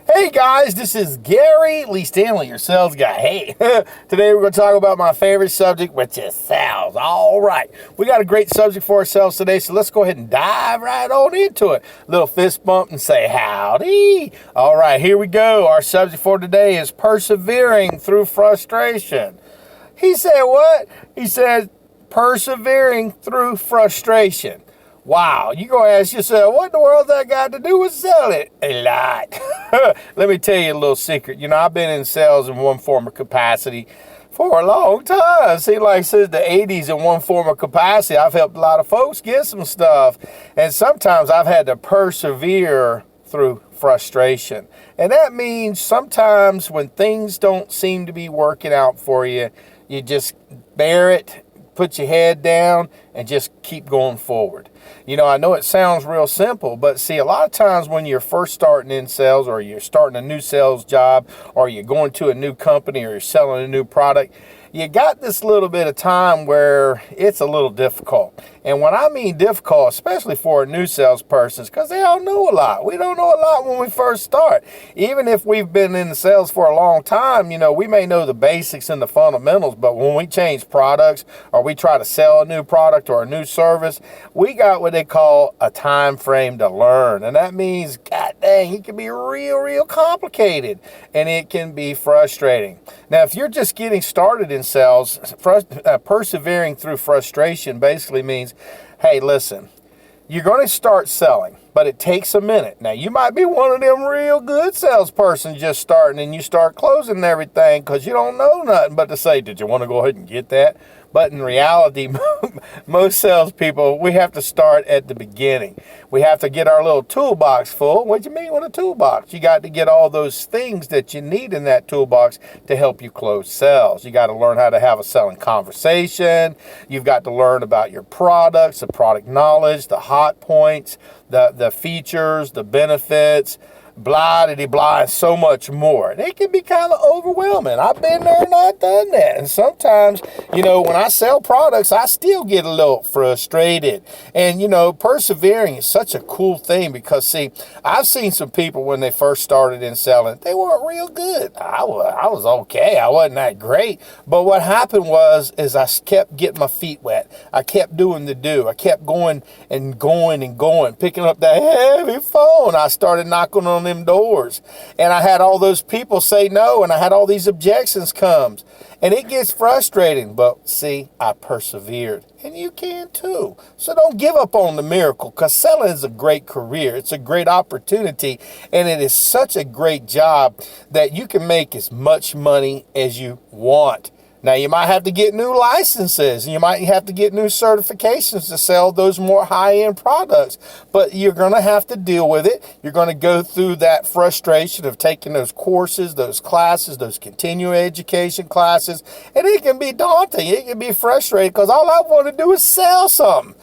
Hey guys, this is Gary Lee Stanley, your sales guy. Hey, today we're going to talk about my favorite subject, which is sales. All right, we got a great subject for ourselves today, so let's go ahead and dive right on into it. Little fist bump and say howdy. All right, here we go. Our subject for today is persevering through frustration. He said what? He said persevering through frustration. Wow, you're going to ask yourself, what in the world that got to do with selling? A lot. Let me tell you a little secret. You know, I've been in sales in one form of capacity for a long time. See, like since the 80s in one form of capacity, I've helped a lot of folks get some stuff. And sometimes I've had to persevere through frustration. And that means sometimes when things don't seem to be working out for you, you just bear it, put your head down, and just keep going forward. You know, I know it sounds real simple, but see, a lot of times when you're first starting in sales, or you're starting a new sales job, or you're going to a new company, or you're selling a new product, you got this little bit of time where it's a little difficult. And when I mean difficult, especially for a new salesperson, because they don't know a lot. We don't know a lot when we first start. Even if we've been in sales for a long time, you know, we may know the basics and the fundamentals, but when we change products, or we try to sell a new product or a new service, we got what they call a time frame to learn. And that means, god dang, it can be real complicated, and it can be frustrating. Now, if you're just getting started in sales, persevering through frustration basically means, hey, listen, you're going to start selling, but it takes a minute. Now, you might be one of them real good salespersons just starting, and you start closing everything because you don't know nothing but to say, did you want to go ahead and get that? But in reality, most salespeople, we have to start at the beginning. We have to get our little toolbox full. What do you mean with a toolbox? You got to get all those things that you need in that toolbox to help you close sales. You got to learn how to have a selling conversation. You've got to learn about your products, the product knowledge, the hot points, the features, the benefits, blah, and so much more. And it can be kind of overwhelming. I've been there and I've done that. And sometimes, you know, when I sell products, I still get a little frustrated. And, you know, persevering is such a cool thing because, see, I've seen some people when they first started in selling, they weren't real good. I was okay. I wasn't that great. But what happened is I kept getting my feet wet. I kept doing the do. I kept going, picking up that heavy phone. I started knocking on them doors, and I had all those people say no, and I had all these objections comes, and it gets frustrating. But see, I persevered, and you can too. So don't give up on the miracle, because selling is a great career. It's a great opportunity, and it is such a great job that you can make as much money as you want. Now, you might have to get new licenses, and you might have to get new certifications to sell those more high-end products, but you're going to have to deal with it. You're going to go through that frustration of taking those courses, those classes, those continuing education classes, and it can be daunting. It can be frustrating because all I want to do is sell something.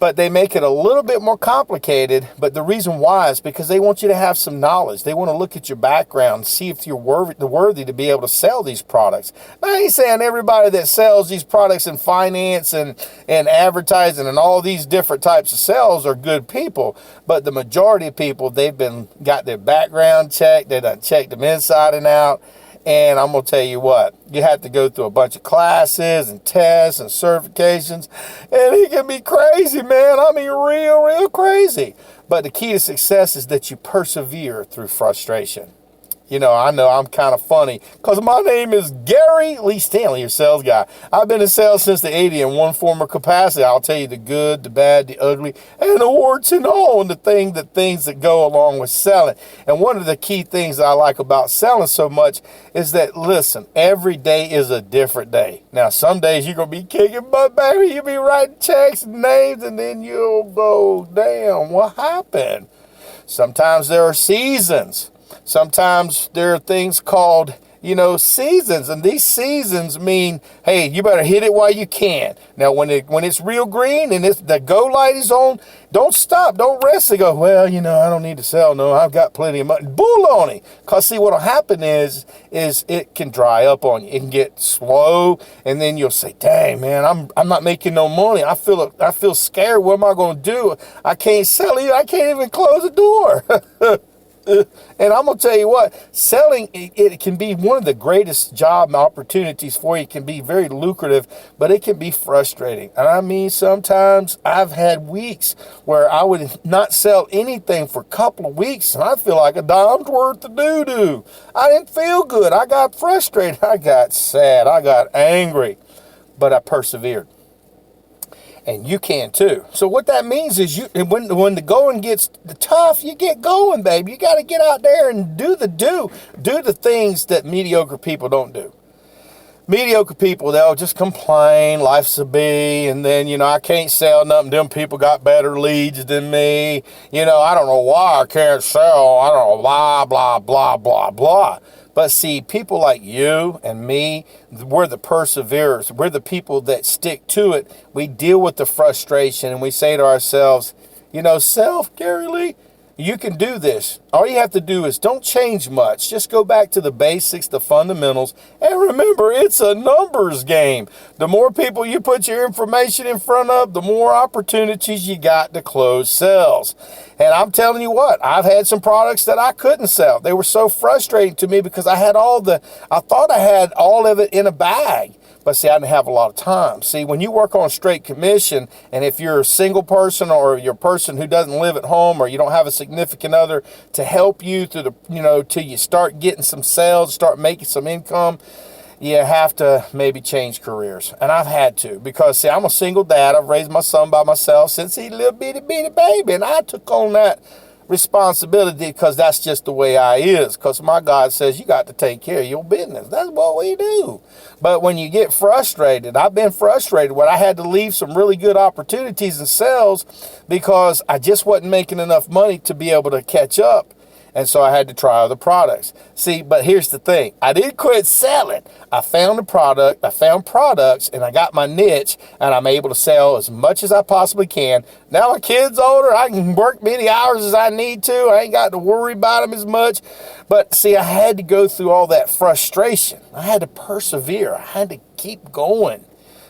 But they make it a little bit more complicated. But the reason why is because they want you to have some knowledge. They want to look at your background and see if you're worthy to be able to sell these products. Now, I ain't saying everybody that sells these products in finance and advertising and all these different types of sales are good people. But the majority of people, got their background checked. They done checked them inside and out. And I'm going to tell you what, you have to go through a bunch of classes and tests and certifications, and it can be crazy, man. I mean, real crazy. But the key to success is that you persevere through frustration. You know I'm kind of funny because my name is Gary Lee Stanley, your sales guy. I've been in sales since the 80s in one form of capacity. I'll tell you the good, the bad, the ugly, and the warts and all, and the things that go along with selling. And one of the key things that I like about selling so much is that, listen, every day is a different day. Now, some days you're going to be kicking butt, baby. You'll be writing checks and names, and then you'll go, damn, what happened? Sometimes there are seasons. Sometimes there are things called, seasons, and these seasons mean, hey, you better hit it while you can. Now, when it's real green and the go light is on, don't stop, don't rest and go, well, I don't need to sell, no, I've got plenty of money. Bull on it. Because, see, what'll happen is it can dry up on you. It can get slow, and then you'll say, dang, man, I'm not making no money. I feel scared. What am I going to do? I can't sell it. I can't even close the door. And I'm going to tell you what, selling, it can be one of the greatest job opportunities for you. It can be very lucrative, but it can be frustrating. And I mean, sometimes I've had weeks where I would not sell anything for a couple of weeks, and I feel like a dime's worth of doo-doo. I didn't feel good. I got frustrated. I got sad. I got angry, but I persevered. And you can too. So what that means is when the going gets tough, you get going, baby. You got to get out there and do the things that mediocre people don't do. Mediocre people, they'll just complain, life's a bee, and then, I can't sell nothing. Them people got better leads than me. I don't know why I can't sell. I don't know, blah, blah, blah, blah, blah. But see, people like you and me, we're the perseverers. We're the people that stick to it. We deal with the frustration and we say to ourselves, self, Gary Lee, you can do this. All you have to do is don't change much. Just go back to the basics, the fundamentals, and remember, it's a numbers game. The more people you put your information in front of, the more opportunities you got to close sales. And I'm telling you what, I've had some products that I couldn't sell. They were so frustrating to me because I thought I had all of it in a bag. But see, I didn't have a lot of time. See, when you work on straight commission, and if you're a single person or you're a person who doesn't live at home or you don't have a significant other to help you through till you start getting some sales, start making some income, you have to maybe change careers. And I've had to because, see, I'm a single dad. I've raised my son by myself since he's a little bitty baby. And I took on that responsibility because that's just the way I is. Because my God says you got to take care of your business. That's what we do. But when you get frustrated, I've been frustrated when I had to leave some really good opportunities in sales because I just wasn't making enough money to be able to catch up. And so I had to try other products. See, but here's the thing. I didn't quit selling. I found a product, I found products, and I got my niche, and I'm able to sell as much as I possibly can. Now my kid's older. I can work many hours as I need to. I ain't got to worry about them as much. But see, I had to go through all that frustration. I had to persevere. I had to keep going.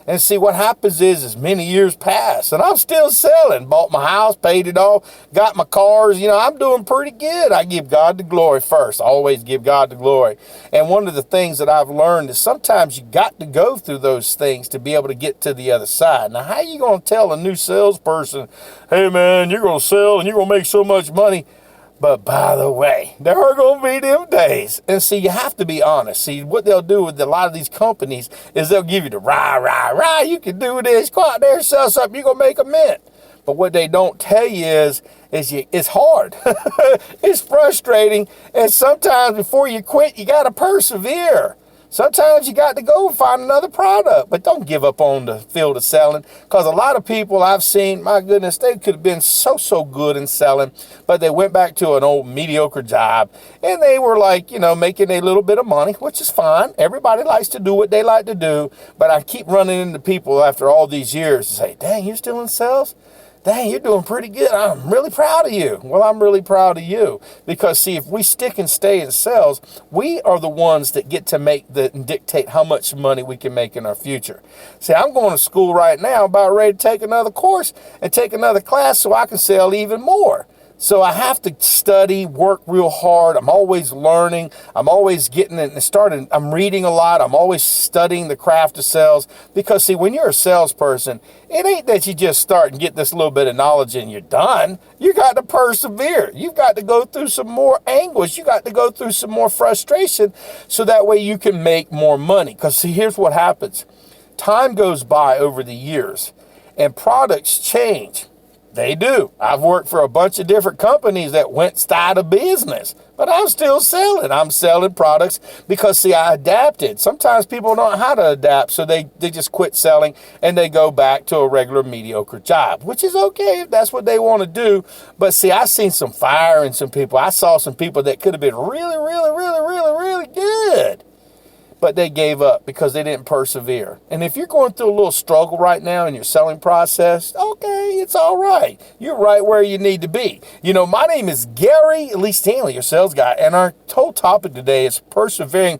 And see, what happens is many years pass, and I'm still selling. Bought my house, paid it all, got my cars. I'm doing pretty good. I give God the glory first. I always give God the glory. And one of the things that I've learned is sometimes you got to go through those things to be able to get to the other side. Now, how are you going to tell a new salesperson, hey, man, you're going to sell and you're going to make so much money? But by the way, there are going to be them days. And see, you have to be honest. See, what they'll do with a lot of these companies is they'll give you the rah, you can do this. Go out there and sell something. You're going to make a mint. But what they don't tell you is it's hard. It's frustrating. And sometimes before you quit, you got to persevere. Sometimes you got to go and find another product, but don't give up on the field of selling because a lot of people I've seen, my goodness, they could have been so good in selling, but they went back to an old mediocre job and they were like, making a little bit of money, which is fine. Everybody likes to do what they like to do, but I keep running into people after all these years to say, dang, you still in sales? Dang, you're doing pretty good. I'm really proud of you. Well, I'm really proud of you because, see, if we stick and stay in sales, we are the ones that get to dictate how much money we can make in our future. See, I'm going to school right now, about ready to take another course and take another class so I can sell even more. So I have to study, work real hard. I'm always learning. I'm always getting it and starting. I'm reading a lot. I'm always studying the craft of sales because, see, when you're a salesperson, it ain't that you just start and get this little bit of knowledge and you're done. You got to persevere. You've got to go through some more anguish. You got to go through some more frustration so that way you can make more money. Because, see, here's what happens. Time goes by over the years and products change. They do. I've worked for a bunch of different companies that went out of business, but I'm still selling. I'm selling products because, see, I adapted. Sometimes people don't know how to adapt, so they just quit selling and they go back to a regular mediocre job, which is okay if that's what they want to do. But, see, I've seen some fire in some people. I saw some people that could have been really good. But they gave up because they didn't persevere. And if you're going through a little struggle right now in your selling process, okay, it's all right. You're right where you need to be. My name is Gary Lee Stanley, your sales guy, and our whole topic today is persevering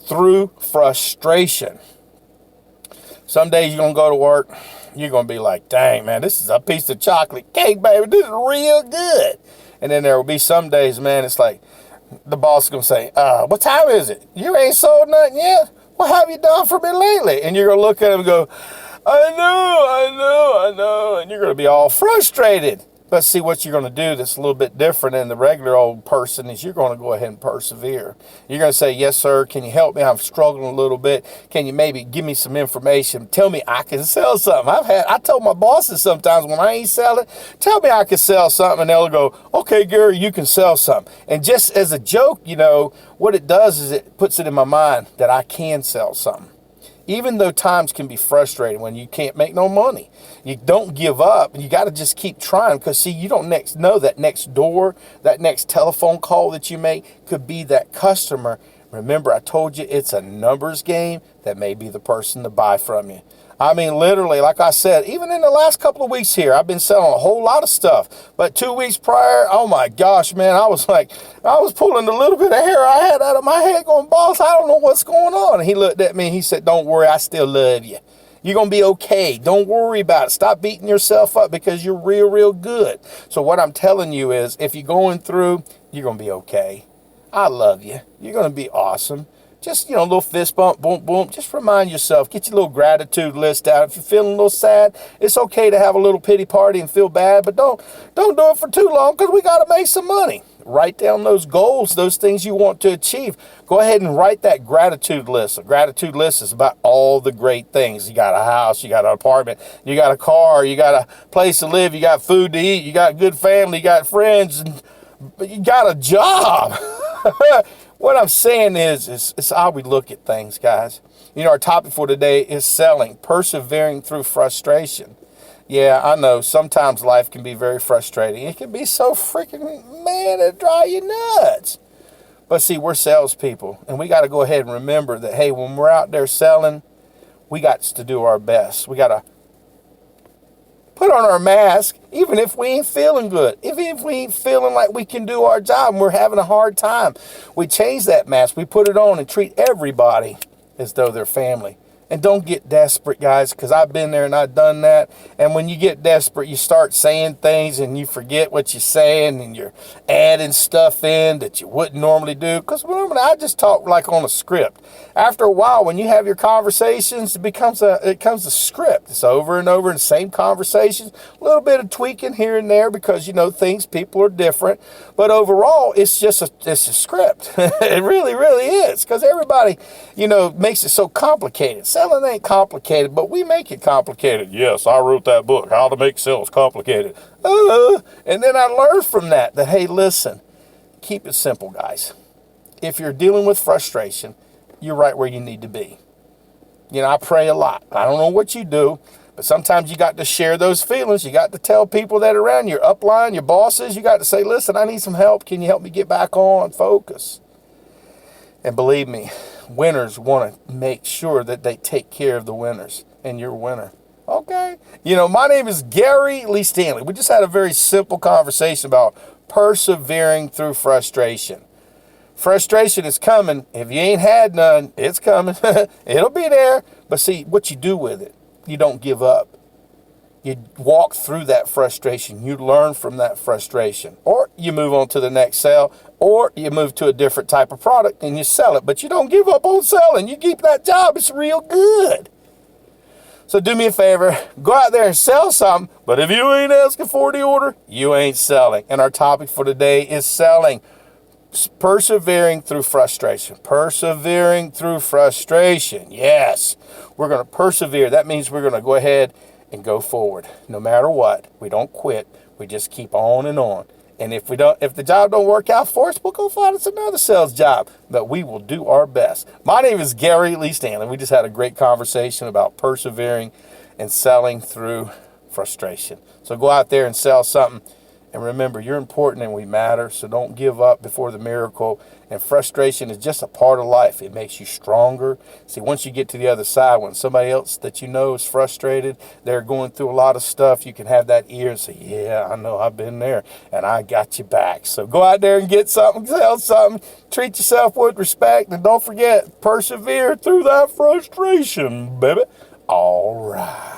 through frustration. Some days you're going to go to work, you're going to be like, dang, man, this is a piece of chocolate cake, baby. This is real good. And then there will be some days, man, it's like the boss is going to say, what time is it? You ain't sold nothing yet? What have you done for me lately? And you're going to look at him and go, I know. And you're going to be all frustrated. But see, what you're going to do that's a little bit different than the regular old person is you're going to go ahead and persevere. You're going to say, yes, sir, can you help me? I'm struggling a little bit. Can you maybe give me some information? Tell me I can sell something. I told my bosses sometimes when I ain't selling, tell me I can sell something. And they'll go, okay, Gary, you can sell something. And just as a joke, what it does is it puts it in my mind that I can sell something. Even though times can be frustrating when you can't make no money, you don't give up, and you got to just keep trying, because see, you don't know that next door, that next telephone call that you make could be that customer. Remember, I told you it's a numbers game. That may be the person to buy from you. I mean, literally, like I said, even in the last couple of weeks here, I've been selling a whole lot of stuff. But 2 weeks prior, oh my gosh, man, I was pulling a little bit of hair I had out of my head going, boss, I don't know what's going on. And he looked at me and he said, don't worry, I still love you. You're going to be okay. Don't worry about it. Stop beating yourself up, because you're real, real good. So what I'm telling you is, if you're going through, you're going to be okay. I love you. You're going to be awesome. Just, a little fist bump, boom, boom. Just remind yourself, get your little gratitude list out. If you're feeling a little sad, it's okay to have a little pity party and feel bad, but don't do it for too long, because we got to make some money. Write down those goals, those things you want to achieve. Go ahead and write that gratitude list. A gratitude list is about all the great things. You got a house, you got an apartment, you got a car, you got a place to live, you got food to eat, you got good family, you got friends, but you got a job. What I'm saying is it's how we look at things, guys. Our topic for today is selling, persevering through frustration. Yeah, I know sometimes life can be very frustrating. It can be so freaking, man, it'll drive you nuts. But see, we're salespeople, and we got to go ahead and remember that, hey, when we're out there selling, we got to do our best. We got to put on our mask, even if we ain't feeling good. Even if we ain't feeling like we can do our job and we're having a hard time. We change that mask. We put it on and treat everybody as though they're family. And don't get desperate, guys, because I've been there and I've done that. And when you get desperate, you start saying things and you forget what you're saying, and you're adding stuff in that you wouldn't normally do. Because normally I just talk like on a script. After a while, when you have your conversations, it becomes a script. It's over and over, and same conversations, a little bit of tweaking here and there, because people are different. But overall, it's just a script. It really, really is, because everybody, makes it so complicated. Selling ain't complicated, but we make it complicated. Yes, I wrote that book, How to Make Sales Complicated. And then I learned from that, hey, listen, keep it simple, guys. If you're dealing with frustration, you're right where you need to be. I pray a lot. I don't know what you do, but sometimes you got to share those feelings. You got to tell people that are around your upline, your bosses. You got to say, listen, I need some help. Can you help me get back on focus? And believe me, winners want to make sure that they take care of the winners, and you're a winner. Okay. My name is Gary Lee Stanley. We just had a very simple conversation about persevering through frustration. Frustration is coming. If you ain't had none, it's coming. It'll be there. But see, what you do with it, you don't give up. You walk through that frustration. You learn from that frustration. Or you move on to the next sale. Or you move to a different type of product and you sell it. But you don't give up on selling. You keep that job. It's real good. So do me a favor. Go out there and sell something. But if you ain't asking for the order, you ain't selling. And our topic for today is selling. Persevering through frustration. Persevering through frustration. Yes. We're going to persevere. That means we're going to go ahead and go forward. No matter what. We don't quit. We just keep on and on. And if the job don't work out for us, we'll go find us another sales job. But we will do our best. My name is Gary Lee Stanley. We just had a great conversation about persevering and selling through frustration. So go out there and sell something. And remember, you're important and we matter. So don't give up before the miracle. And frustration is just a part of life. It makes you stronger. See, once you get to the other side, when somebody else that you know is frustrated, they're going through a lot of stuff, you can have that ear and say, yeah, I know, I've been there and I got you back. So go out there and get something, sell something, treat yourself with respect, and don't forget, persevere through that frustration, baby. All right.